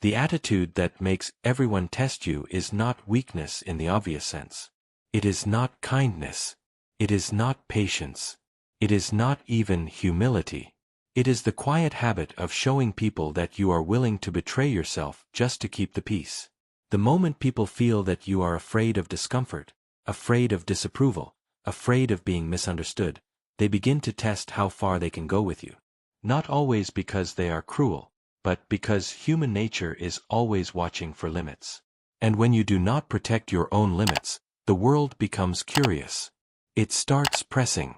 The attitude that makes everyone test you is not weakness in the obvious sense. It is not kindness. It is not patience. It is not even humility. It is the quiet habit of showing people that you are willing to betray yourself just to keep the peace. The moment people feel that you are afraid of discomfort, afraid of disapproval, afraid of being misunderstood, they begin to test how far they can go with you. Not always because they are cruel, but because human nature is always watching for limits. And when you do not protect your own limits, the world becomes curious. It starts pressing.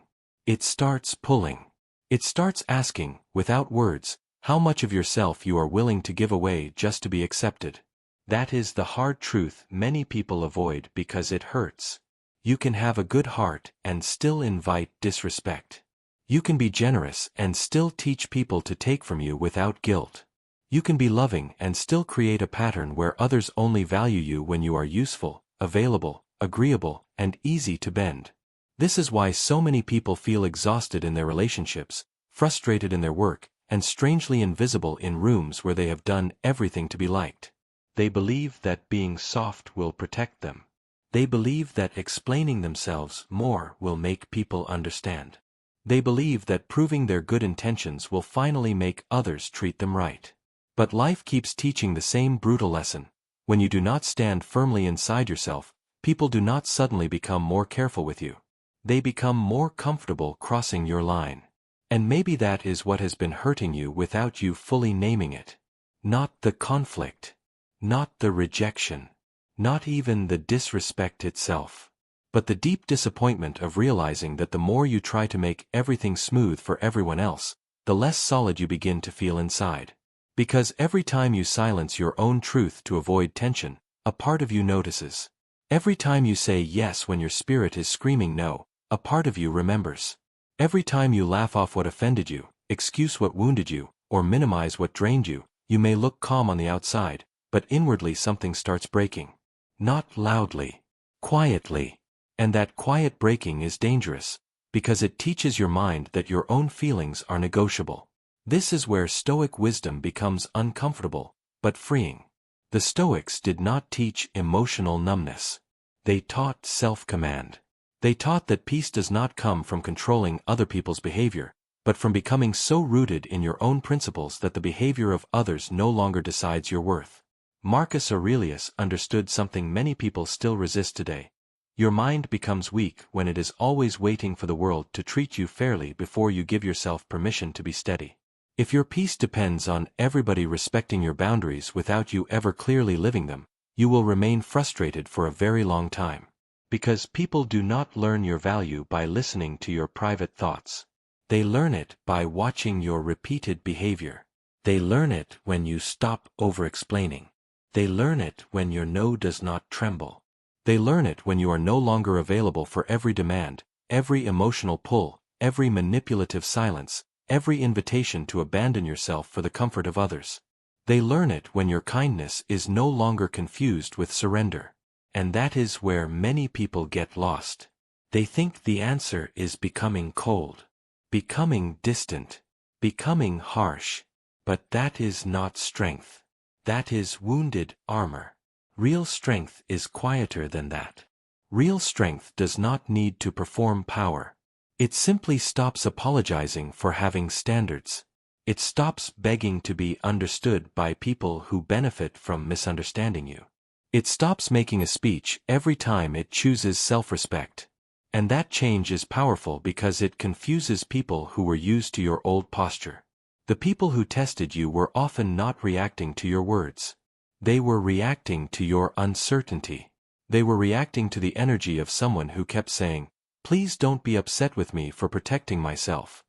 It starts pulling. It starts asking, without words, how much of yourself you are willing to give away just to be accepted. That is the hard truth many people avoid because it hurts. You can have a good heart and still invite disrespect. You can be generous and still teach people to take from you without guilt. You can be loving and still create a pattern where others only value you when you are useful, available, agreeable, and easy to bend. This is why so many people feel exhausted in their relationships, frustrated in their work, and strangely invisible in rooms where they have done everything to be liked. They believe that being soft will protect them. They believe that explaining themselves more will make people understand. They believe that proving their good intentions will finally make others treat them right. But life keeps teaching the same brutal lesson. When you do not stand firmly inside yourself, people do not suddenly become more careful with you. They become more comfortable crossing your line. And maybe that is what has been hurting you without you fully naming it. Not the conflict. Not the rejection. Not even the disrespect itself. But the deep disappointment of realizing that the more you try to make everything smooth for everyone else, the less solid you begin to feel inside. Because every time you silence your own truth to avoid tension, a part of you notices. Every time you say yes when your spirit is screaming no, a part of you remembers. Every time you laugh off what offended you, excuse what wounded you, or minimize what drained you, you may look calm on the outside, but inwardly something starts breaking. Not loudly. Quietly. And that quiet breaking is dangerous, because it teaches your mind that your own feelings are negotiable. This is where Stoic wisdom becomes uncomfortable, but freeing. The Stoics did not teach emotional numbness. They taught self-command. They taught that peace does not come from controlling other people's behavior, but from becoming so rooted in your own principles that the behavior of others no longer decides your worth. Marcus Aurelius understood something many people still resist today. Your mind becomes weak when it is always waiting for the world to treat you fairly before you give yourself permission to be steady. If your peace depends on everybody respecting your boundaries without you ever clearly living them, you will remain frustrated for a very long time. Because people do not learn your value by listening to your private thoughts. They learn it by watching your repeated behavior. They learn it when you stop over-explaining. They learn it when your no does not tremble. They learn it when you are no longer available for every demand, every emotional pull, every manipulative silence, every invitation to abandon yourself for the comfort of others. They learn it when your kindness is no longer confused with surrender. And that is where many people get lost. They think the answer is becoming cold, becoming distant, becoming harsh. But that is not strength. That is wounded armor. Real strength is quieter than that. Real strength does not need to perform power. It simply stops apologizing for having standards. It stops begging to be understood by people who benefit from misunderstanding you. It stops making a speech every time it chooses self-respect. And that change is powerful because it confuses people who were used to your old posture. The people who tested you were often not reacting to your words. They were reacting to your uncertainty. They were reacting to the energy of someone who kept saying, "Please don't be upset with me for protecting myself."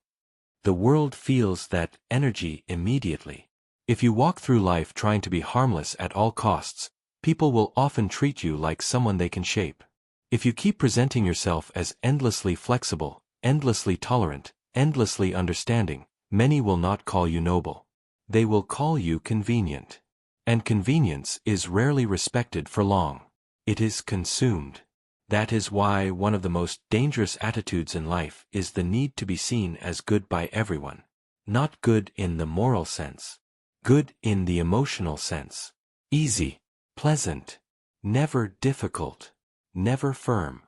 The world feels that energy immediately. If you walk through life trying to be harmless at all costs, people will often treat you like someone they can shape. If you keep presenting yourself as endlessly flexible, endlessly tolerant, endlessly understanding, many will not call you noble. They will call you convenient. And convenience is rarely respected for long. It is consumed. That is why one of the most dangerous attitudes in life is the need to be seen as good by everyone. Not good in the moral sense. Good in the emotional sense. Easy, pleasant, never difficult, never firm,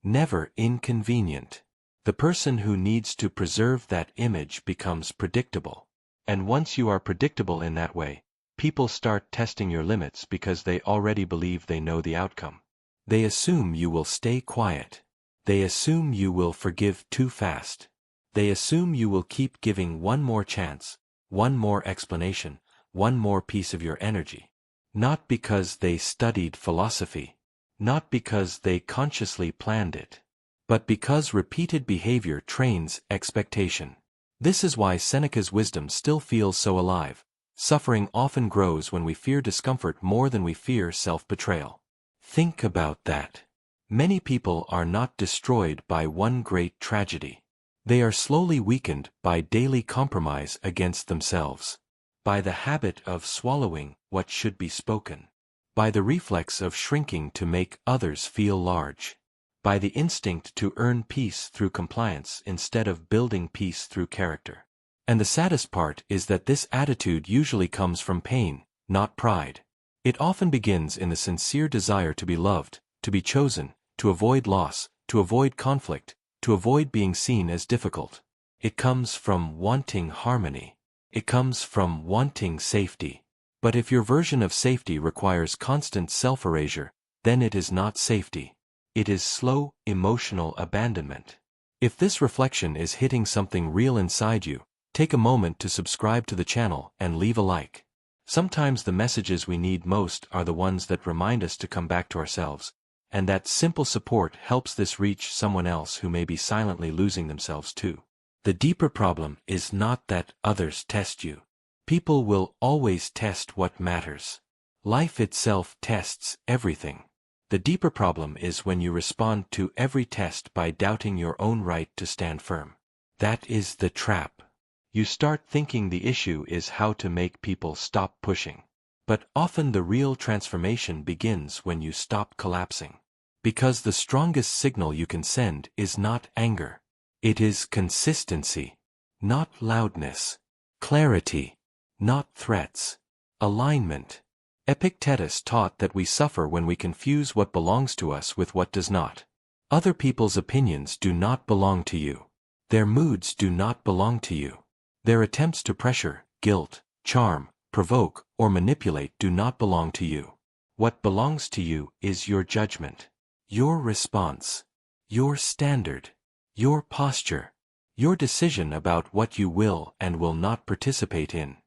never inconvenient. The person who needs to preserve that image becomes predictable. And once you are predictable in that way, people start testing your limits because they already believe they know the outcome. They assume you will stay quiet. They assume you will forgive too fast. They assume you will keep giving one more chance, one more explanation, one more piece of your energy. Not because they studied philosophy, not because they consciously planned it, but because repeated behavior trains expectation. This is why Seneca's wisdom still feels so alive. Suffering often grows when we fear discomfort more than we fear self-betrayal. Think about that. Many people are not destroyed by one great tragedy. They are slowly weakened by daily compromise against themselves, by the habit of swallowing what should be spoken, by the reflex of shrinking to make others feel large, by the instinct to earn peace through compliance instead of building peace through character. And the saddest part is that this attitude usually comes from pain, not pride. It often begins in the sincere desire to be loved, to be chosen, to avoid loss, to avoid conflict, to avoid being seen as difficult. It comes from wanting harmony. It comes from wanting safety. But if your version of safety requires constant self-erasure, then it is not safety. It is slow, emotional abandonment. If this reflection is hitting something real inside you, take a moment to subscribe to the channel and leave a like. Sometimes the messages we need most are the ones that remind us to come back to ourselves, and that simple support helps this reach someone else who may be silently losing themselves too. The deeper problem is not that others test you. People will always test what matters. Life itself tests everything. The deeper problem is when you respond to every test by doubting your own right to stand firm. That is the trap. You start thinking the issue is how to make people stop pushing. But often the real transformation begins when you stop collapsing. Because the strongest signal you can send is not anger. It is consistency, not loudness. Clarity, not threats. Alignment. Epictetus taught that we suffer when we confuse what belongs to us with what does not. Other people's opinions do not belong to you. Their moods do not belong to you. Their attempts to pressure, guilt, charm, provoke, or manipulate do not belong to you. What belongs to you is your judgment, your response, your standard, your posture, your decision about what you will and will not participate in.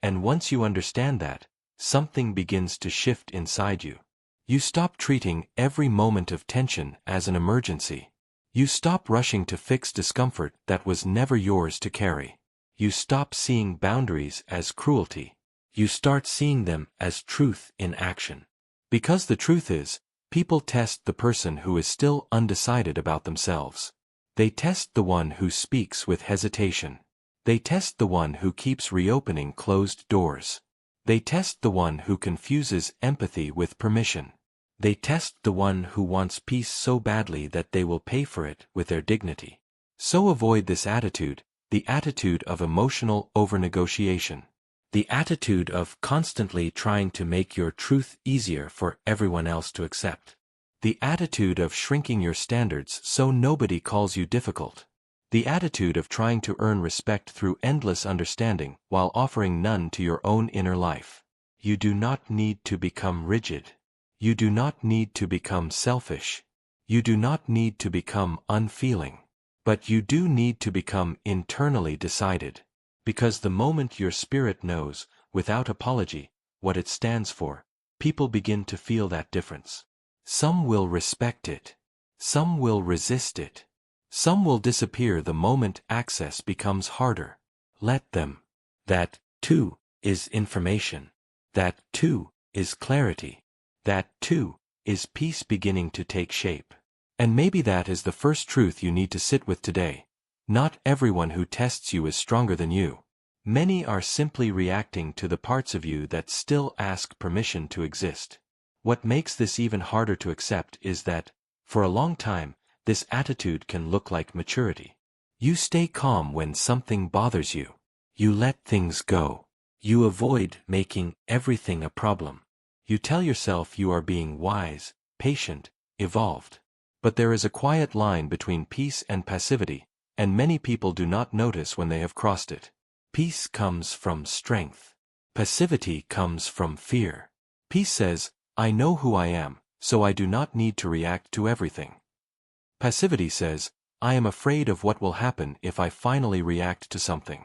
And once you understand that, something begins to shift inside you. You stop treating every moment of tension as an emergency. You stop rushing to fix discomfort that was never yours to carry. You stop seeing boundaries as cruelty. You start seeing them as truth in action. Because the truth is, people test the person who is still undecided about themselves. They test the one who speaks with hesitation. They test the one who keeps reopening closed doors. They test the one who confuses empathy with permission. They test the one who wants peace so badly that they will pay for it with their dignity. So avoid this attitude, the attitude of emotional over-negotiation. The attitude of constantly trying to make your truth easier for everyone else to accept. The attitude of shrinking your standards so nobody calls you difficult. The attitude of trying to earn respect through endless understanding while offering none to your own inner life. You do not need to become rigid. You do not need to become selfish. You do not need to become unfeeling. But you do need to become internally decided. Because the moment your spirit knows, without apology, what it stands for, people begin to feel that difference. Some will respect it. Some will resist it. Some will disappear the moment access becomes harder. Let them. That, too, is information. That, too, is clarity. That, too, is peace beginning to take shape. And maybe that is the first truth you need to sit with today. Not everyone who tests you is stronger than you. Many are simply reacting to the parts of you that still ask permission to exist. What makes this even harder to accept is that, for a long time, this attitude can look like maturity. You stay calm when something bothers you. You let things go. You avoid making everything a problem. You tell yourself you are being wise, patient, evolved. But there is a quiet line between peace and passivity, and many people do not notice when they have crossed it. Peace comes from strength. Passivity comes from fear. Peace says, I know who I am, so I do not need to react to everything. Passivity says, I am afraid of what will happen if I finally react to something.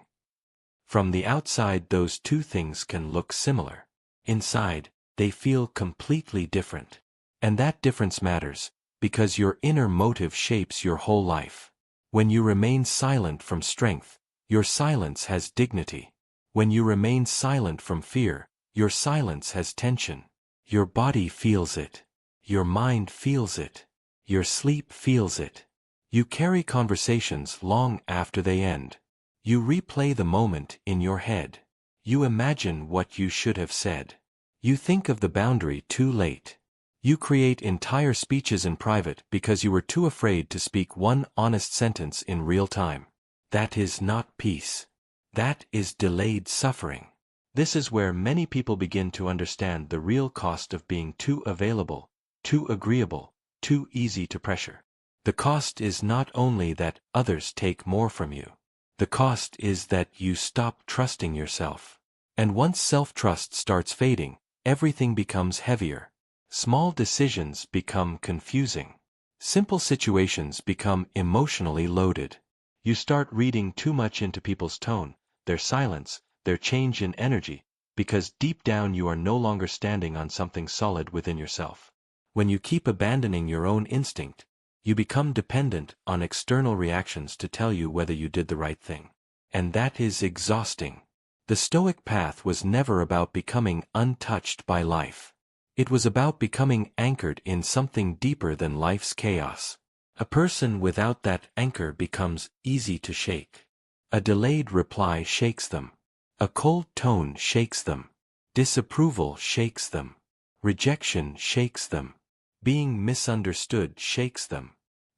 From the outside, those two things can look similar. Inside, they feel completely different. And that difference matters, because your inner motive shapes your whole life. When you remain silent from strength, your silence has dignity. When you remain silent from fear, your silence has tension. Your body feels it. Your mind feels it. Your sleep feels it. You carry conversations long after they end. You replay the moment in your head. You imagine what you should have said. You think of the boundary too late. You create entire speeches in private because you were too afraid to speak one honest sentence in real time. That is not peace. That is delayed suffering. This is where many people begin to understand the real cost of being too available, too agreeable, too easy to pressure. The cost is not only that others take more from you. The cost is that you stop trusting yourself. And once self-trust starts fading, everything becomes heavier. Small decisions become confusing. Simple situations become emotionally loaded. You start reading too much into people's tone, their silence, their change in energy, because deep down you are no longer standing on something solid within yourself. When you keep abandoning your own instinct, you become dependent on external reactions to tell you whether you did the right thing. And that is exhausting. The Stoic path was never about becoming untouched by life. It was about becoming anchored in something deeper than life's chaos. A person without that anchor becomes easy to shake. A delayed reply shakes them. A cold tone shakes them. Disapproval shakes them. Rejection shakes them. Being misunderstood shakes them.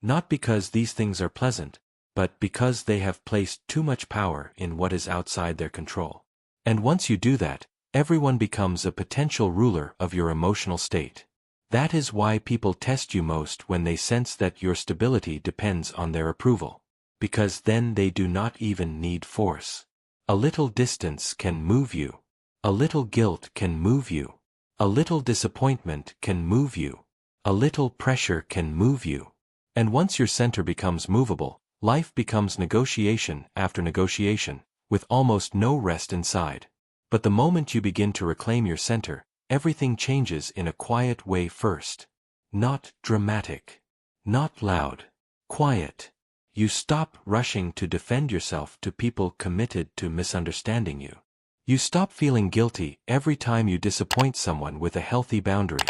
Not because these things are pleasant, but because they have placed too much power in what is outside their control. And once you do that, everyone becomes a potential ruler of your emotional state. That is why people test you most when they sense that your stability depends on their approval. Because then they do not even need force. A little distance can move you. A little guilt can move you. A little disappointment can move you. A little pressure can move you. And once your center becomes movable, life becomes negotiation after negotiation, with almost no rest inside. But the moment you begin to reclaim your center, everything changes in a quiet way first. Not dramatic. Not loud. Quiet. You stop rushing to defend yourself to people committed to misunderstanding you. You stop feeling guilty every time you disappoint someone with a healthy boundary.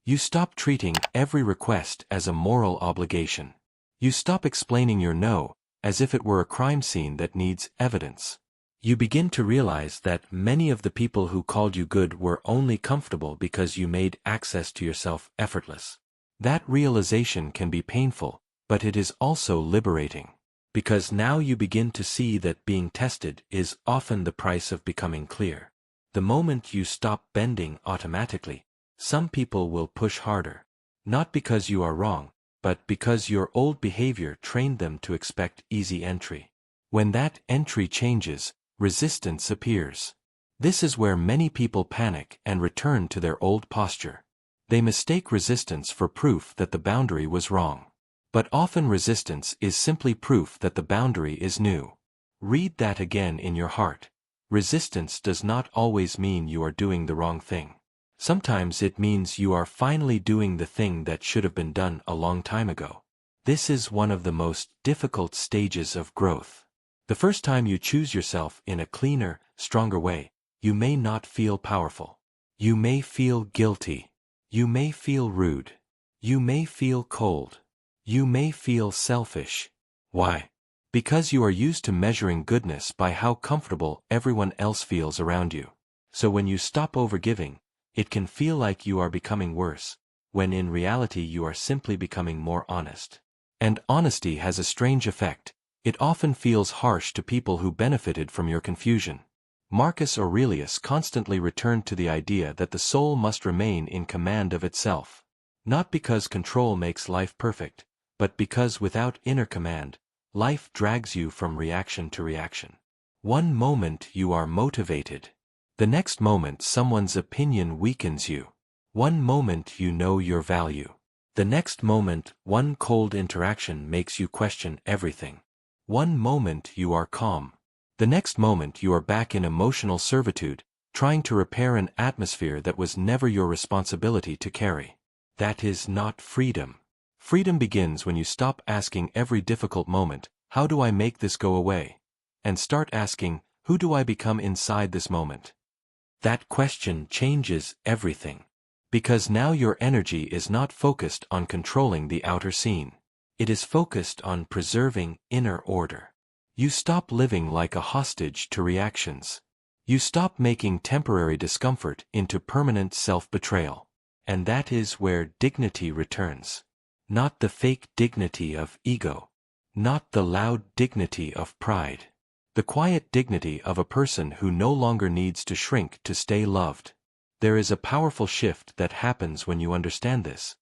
You stop treating every request as a moral obligation. You stop explaining your no as if it were a crime scene that needs evidence. You begin to realize that many of the people who called you good were only comfortable because you made access to yourself effortless. That realization can be painful, but it is also liberating. Because now you begin to see that being tested is often the price of becoming clear. The moment you stop bending automatically, some people will push harder. Not because you are wrong, but because your old behavior trained them to expect easy entry. When that entry changes, resistance appears. This is where many people panic and return to their old posture. They mistake resistance for proof that the boundary was wrong. But often resistance is simply proof that the boundary is new. Read that again in your heart. Resistance does not always mean you are doing the wrong thing. Sometimes it means you are finally doing the thing that should have been done a long time ago. This is one of the most difficult stages of growth. The first time you choose yourself in a cleaner, stronger way, you may not feel powerful. You may feel guilty. You may feel rude. You may feel cold. You may feel selfish. Why? Because you are used to measuring goodness by how comfortable everyone else feels around you. So when you stop overgiving, it can feel like you are becoming worse, when in reality you are simply becoming more honest. And honesty has a strange effect. It often feels harsh to people who benefited from your confusion. Marcus Aurelius constantly returned to the idea that the soul must remain in command of itself. Not because control makes life perfect, but because without inner command, life drags you from reaction to reaction. One moment you are motivated. The next moment someone's opinion weakens you. One moment you know your value. The next moment, one cold interaction makes you question everything. One moment you are calm. The next moment you are back in emotional servitude, trying to repair an atmosphere that was never your responsibility to carry. That is not freedom. Freedom begins when you stop asking every difficult moment, "How do I make this go away?" and start asking, "Who do I become inside this moment?" That question changes everything. Because now your energy is not focused on controlling the outer scene. It is focused on preserving inner order. You stop living like a hostage to reactions. You stop making temporary discomfort into permanent self-betrayal. And that is where dignity returns. Not the fake dignity of ego. Not the loud dignity of pride. The quiet dignity of a person who no longer needs to shrink to stay loved. There is a powerful shift that happens when you understand this.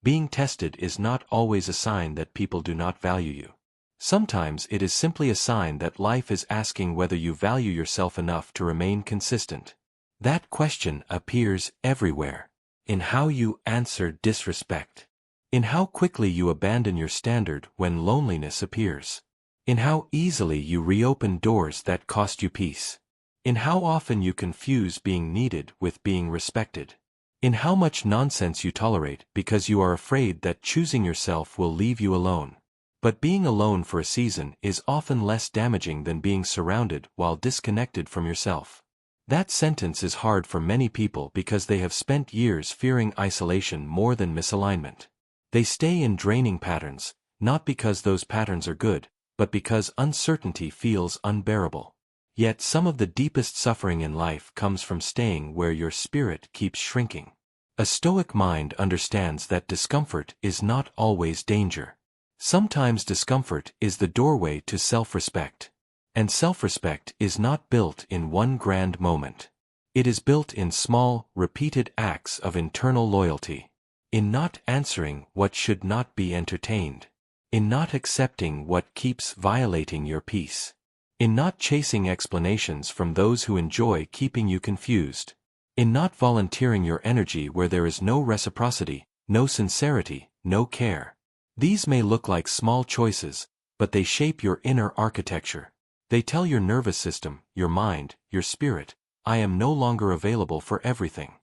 Being tested is not always a sign that people do not value you. Sometimes it is simply a sign that life is asking whether you value yourself enough to remain consistent. That question appears everywhere. In how you answer disrespect. In how quickly you abandon your standard when loneliness appears. In how easily you reopen doors that cost you peace. In how often you confuse being needed with being respected. In how much nonsense you tolerate because you are afraid that choosing yourself will leave you alone. But being alone for a season is often less damaging than being surrounded while disconnected from yourself. That sentence is hard for many people because they have spent years fearing isolation more than misalignment. They stay in draining patterns, not because those patterns are good, but because uncertainty feels unbearable. Yet some of the deepest suffering in life comes from staying where your spirit keeps shrinking. A stoic mind understands that discomfort is not always danger. Sometimes discomfort is the doorway to self-respect. And self-respect is not built in one grand moment. It is built in small, repeated acts of internal loyalty. In not answering what should not be entertained. In not accepting what keeps violating your peace. In not chasing explanations from those who enjoy keeping you confused. In not volunteering your energy where there is no reciprocity, no sincerity, no care. These may look like small choices, but they shape your inner architecture. They tell your nervous system, your mind, your spirit, "I am no longer available for everything."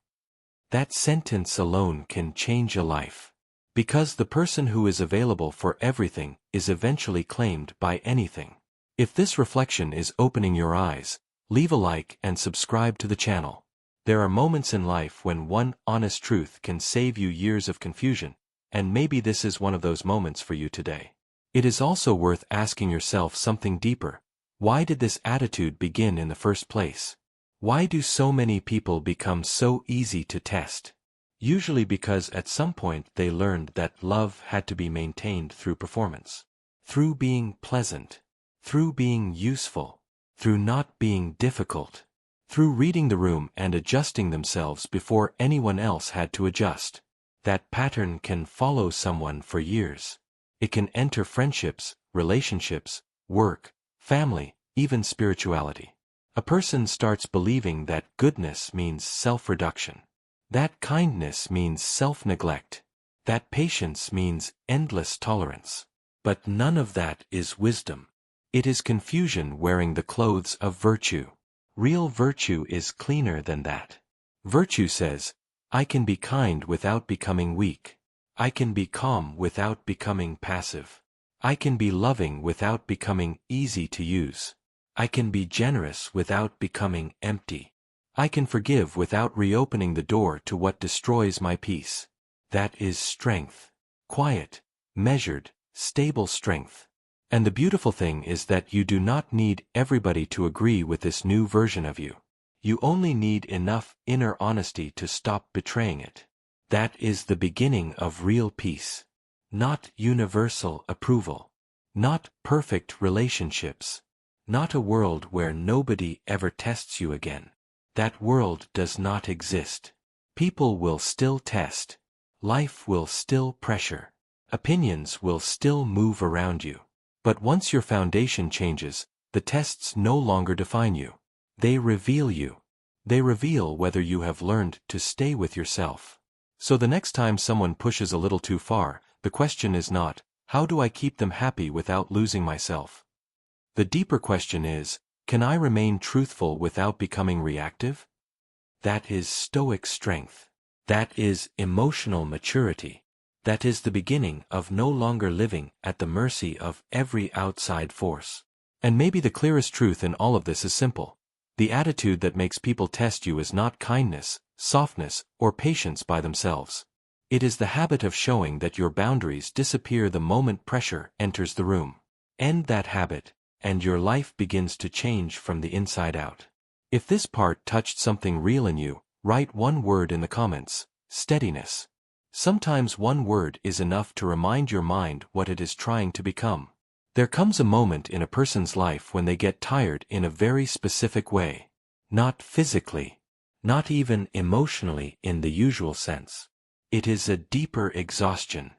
That sentence alone can change a life. Because the person who is available for everything is eventually claimed by anything. If this reflection is opening your eyes, leave a like and subscribe to the channel. There are moments in life when one honest truth can save you years of confusion, and maybe this is one of those moments for you today. It is also worth asking yourself something deeper. Why did this attitude begin in the first place? Why do so many people become so easy to test? Usually because at some point they learned that love had to be maintained through performance. Through being pleasant. Through being useful. Through not being difficult. Through reading the room and adjusting themselves before anyone else had to adjust. That pattern can follow someone for years. It can enter friendships, relationships, work, family, even spirituality. A person starts believing that goodness means self-reduction. That kindness means self-neglect. That patience means endless tolerance. But none of that is wisdom. It is confusion wearing the clothes of virtue. Real virtue is cleaner than that. Virtue says, I can be kind without becoming weak. I can be calm without becoming passive. I can be loving without becoming easy to use. I can be generous without becoming empty. I can forgive without reopening the door to what destroys my peace. That is strength. Quiet, measured, stable strength. And the beautiful thing is that you do not need everybody to agree with this new version of you. You only need enough inner honesty to stop betraying it. That is the beginning of real peace. Not universal approval. Not perfect relationships. Not a world where nobody ever tests you again. That world does not exist. People will still test. Life will still pressure. Opinions will still move around you. But once your foundation changes, the tests no longer define you. They reveal you. They reveal whether you have learned to stay with yourself. So the next time someone pushes a little too far, the question is not, how do I keep them happy without losing myself? The deeper question is, can I remain truthful without becoming reactive? That is stoic strength. That is emotional maturity. That is the beginning of no longer living at the mercy of every outside force. And maybe the clearest truth in all of this is simple. The attitude that makes people test you is not kindness, softness, or patience by themselves. It is the habit of showing that your boundaries disappear the moment pressure enters the room. End that habit, and your life begins to change from the inside out. If this part touched something real in you, write one word in the comments: steadiness. Sometimes one word is enough to remind your mind what it is trying to become. There comes a moment in a person's life when they get tired in a very specific way. Not physically. Not even emotionally in the usual sense. It is a deeper exhaustion.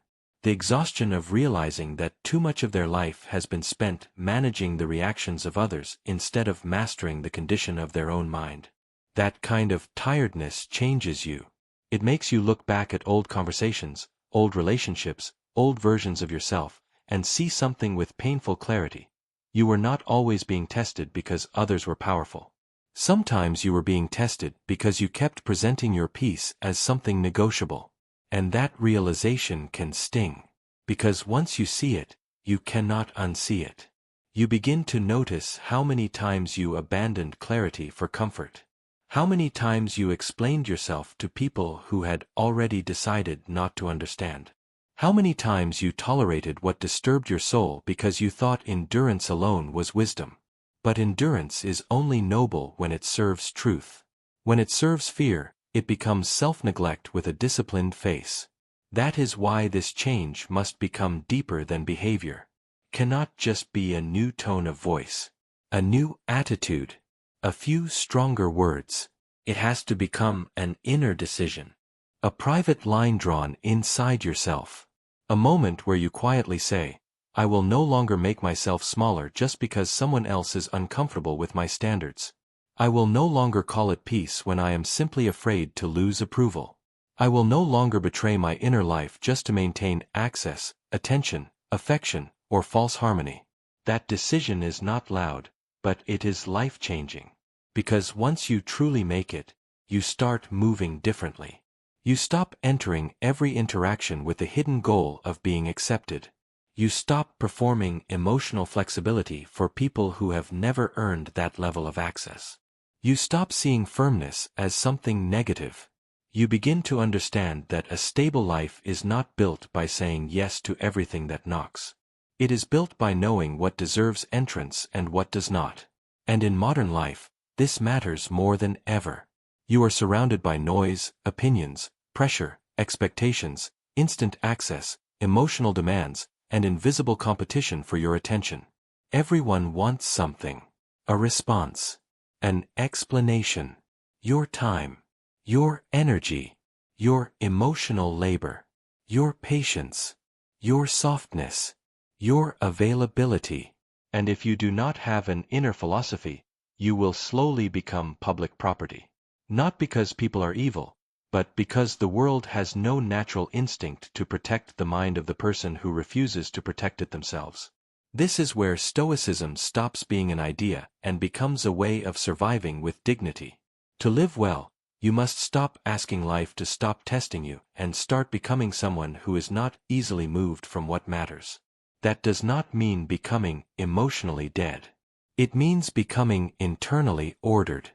The exhaustion of realizing that too much of their life has been spent managing the reactions of others instead of mastering the condition of their own mind. That kind of tiredness changes you. It makes you look back at old conversations, old relationships, old versions of yourself, and see something with painful clarity. You were not always being tested because others were powerful. Sometimes you were being tested because you kept presenting your peace as something negotiable. And that realization can sting. Because once you see it, you cannot unsee it. You begin to notice how many times you abandoned clarity for comfort. How many times you explained yourself to people who had already decided not to understand. How many times you tolerated what disturbed your soul because you thought endurance alone was wisdom. But endurance is only noble when it serves truth. When it serves fear, it becomes self-neglect with a disciplined face. That is why this change must become deeper than behavior. Cannot just be a new tone of voice. A new attitude. A few stronger words. It has to become an inner decision. A private line drawn inside yourself. A moment where you quietly say, I will no longer make myself smaller just because someone else is uncomfortable with my standards. I will no longer call it peace when I am simply afraid to lose approval. I will no longer betray my inner life just to maintain access, attention, affection, or false harmony. That decision is not loud, but it is life-changing. Because once you truly make it, you start moving differently. You stop entering every interaction with the hidden goal of being accepted. You stop performing emotional flexibility for people who have never earned that level of access. You stop seeing firmness as something negative. You begin to understand that a stable life is not built by saying yes to everything that knocks. It is built by knowing what deserves entrance and what does not. And in modern life, this matters more than ever. You are surrounded by noise, opinions, pressure, expectations, instant access, emotional demands, and invisible competition for your attention. Everyone wants something. A response. An explanation. Your time. Your energy. Your emotional labor. Your patience. Your softness. Your availability. And if you do not have an inner philosophy, you will slowly become public property. Not because people are evil, but because the world has no natural instinct to protect the mind of the person who refuses to protect it themselves. This is where Stoicism stops being an idea and becomes a way of surviving with dignity. To live well, you must stop asking life to stop testing you and start becoming someone who is not easily moved from what matters. That does not mean becoming emotionally dead. It means becoming internally ordered.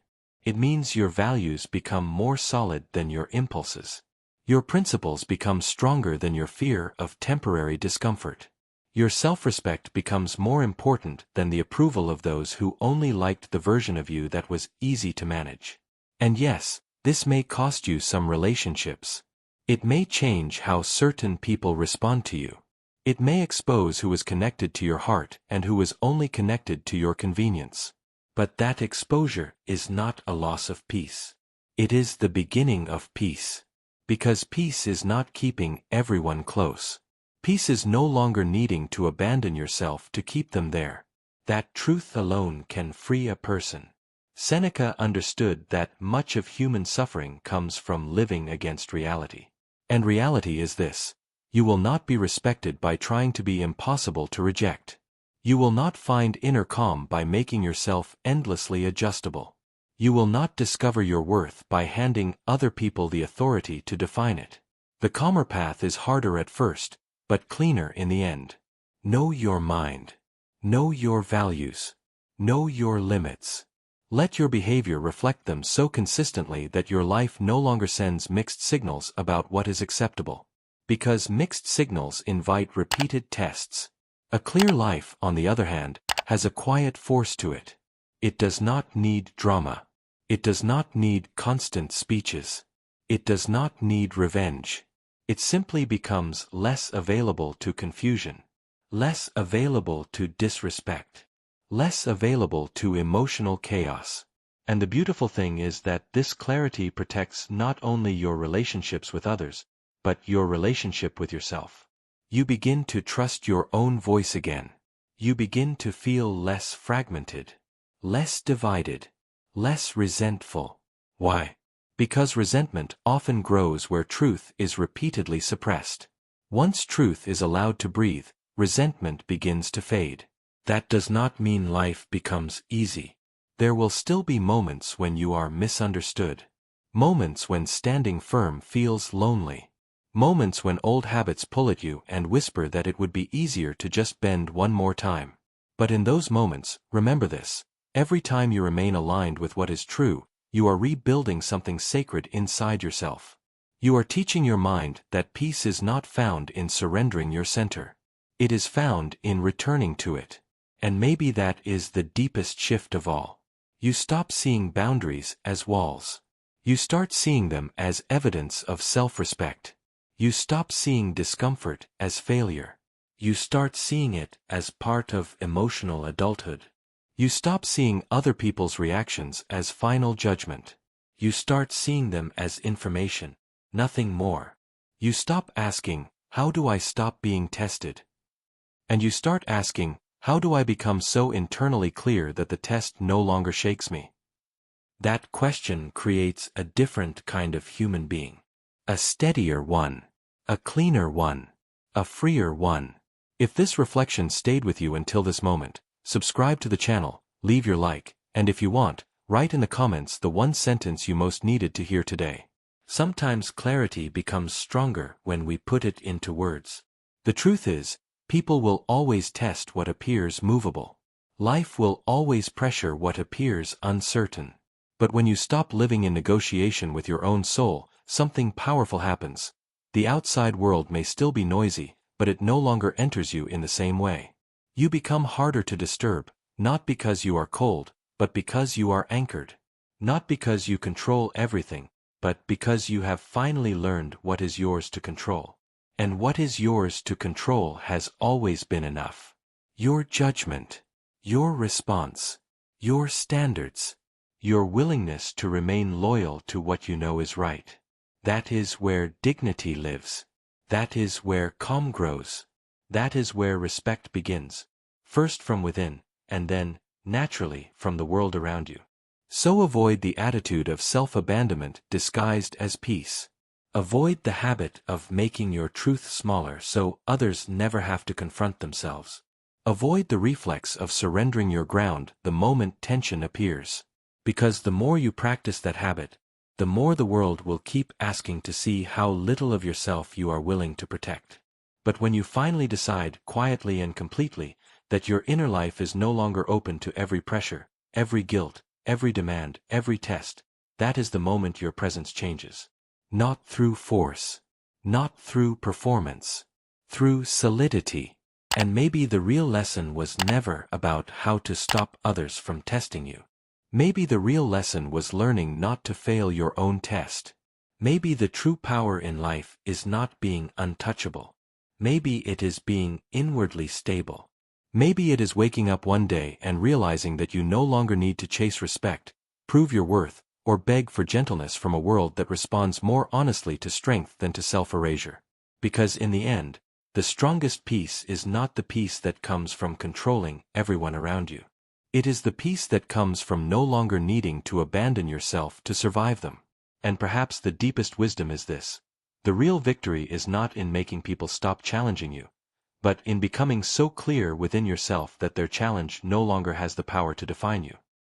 It means your values become more solid than your impulses. Your principles become stronger than your fear of temporary discomfort. Your self-respect becomes more important than the approval of those who only liked the version of you that was easy to manage. And yes, this may cost you some relationships. It may change how certain people respond to you. It may expose who is connected to your heart and who is only connected to your convenience. But that exposure is not a loss of peace. It is the beginning of peace. Because peace is not keeping everyone close. Peace is no longer needing to abandon yourself to keep them there. That truth alone can free a person. Seneca understood that much of human suffering comes from living against reality. And reality is this: you will not be respected by trying to be impossible to reject. You will not find inner calm by making yourself endlessly adjustable. You will not discover your worth by handing other people the authority to define it. The calmer path is harder at first, but cleaner in the end. Know your mind. Know your values. Know your limits. Let your behavior reflect them so consistently that your life no longer sends mixed signals about what is acceptable. Because mixed signals invite repeated tests. A clear life, on the other hand, has a quiet force to it. It does not need drama. It does not need constant speeches. It does not need revenge. It simply becomes less available to confusion, less available to disrespect, less available to emotional chaos. And the beautiful thing is that this clarity protects not only your relationships with others, but your relationship with yourself. You begin to trust your own voice again. You begin to feel less fragmented, less divided, less resentful. Why? Because resentment often grows where truth is repeatedly suppressed. Once truth is allowed to breathe, resentment begins to fade. That does not mean life becomes easy. There will still be moments when you are misunderstood. Moments when standing firm feels lonely. Moments when old habits pull at you and whisper that it would be easier to just bend one more time. But in those moments, remember this: every time you remain aligned with what is true, you are rebuilding something sacred inside yourself. You are teaching your mind that peace is not found in surrendering your center. It is found in returning to it. And maybe that is the deepest shift of all. You stop seeing boundaries as walls. You start seeing them as evidence of self-respect. You stop seeing discomfort as failure. You start seeing it as part of emotional adulthood. You stop seeing other people's reactions as final judgment. You start seeing them as information, nothing more. You stop asking, "How do I stop being tested?" And you start asking, "How do I become so internally clear that the test no longer shakes me?" That question creates a different kind of human being. A steadier one. A cleaner one. A freer one. If this reflection stayed with you until this moment, subscribe to the channel, leave your like, and if you want, write in the comments the one sentence you most needed to hear today. Sometimes clarity becomes stronger when we put it into words. The truth is, people will always test what appears movable. Life will always pressure what appears uncertain. But when you stop living in negotiation with your own soul, something powerful happens. The outside world may still be noisy, but it no longer enters you in the same way. You become harder to disturb, not because you are cold, but because you are anchored. Not because you control everything, but because you have finally learned what is yours to control. And what is yours to control has always been enough. Your judgment, your response, your standards, your willingness to remain loyal to what you know is right. That is where dignity lives. That is where calm grows. That is where respect begins. First from within, and then, naturally, from the world around you. So avoid the attitude of self-abandonment disguised as peace. Avoid the habit of making your truth smaller so others never have to confront themselves. Avoid the reflex of surrendering your ground the moment tension appears. Because the more you practice that habit, the more the world will keep asking to see how little of yourself you are willing to protect. But when you finally decide, quietly and completely, that your inner life is no longer open to every pressure, every guilt, every demand, every test, that is the moment your presence changes. Not through force. Not through performance. Through solidity. And maybe the real lesson was never about how to stop others from testing you. Maybe the real lesson was learning not to fail your own test. Maybe the true power in life is not being untouchable. Maybe it is being inwardly stable. Maybe it is waking up one day and realizing that you no longer need to chase respect, prove your worth, or beg for gentleness from a world that responds more honestly to strength than to self-erasure. Because in the end, the strongest peace is not the peace that comes from controlling everyone around you. It is the peace that comes from no longer needing to abandon yourself to survive them. And perhaps the deepest wisdom is this: the real victory is not in making people stop challenging you, but in becoming so clear within yourself that their challenge no longer has the power to define you.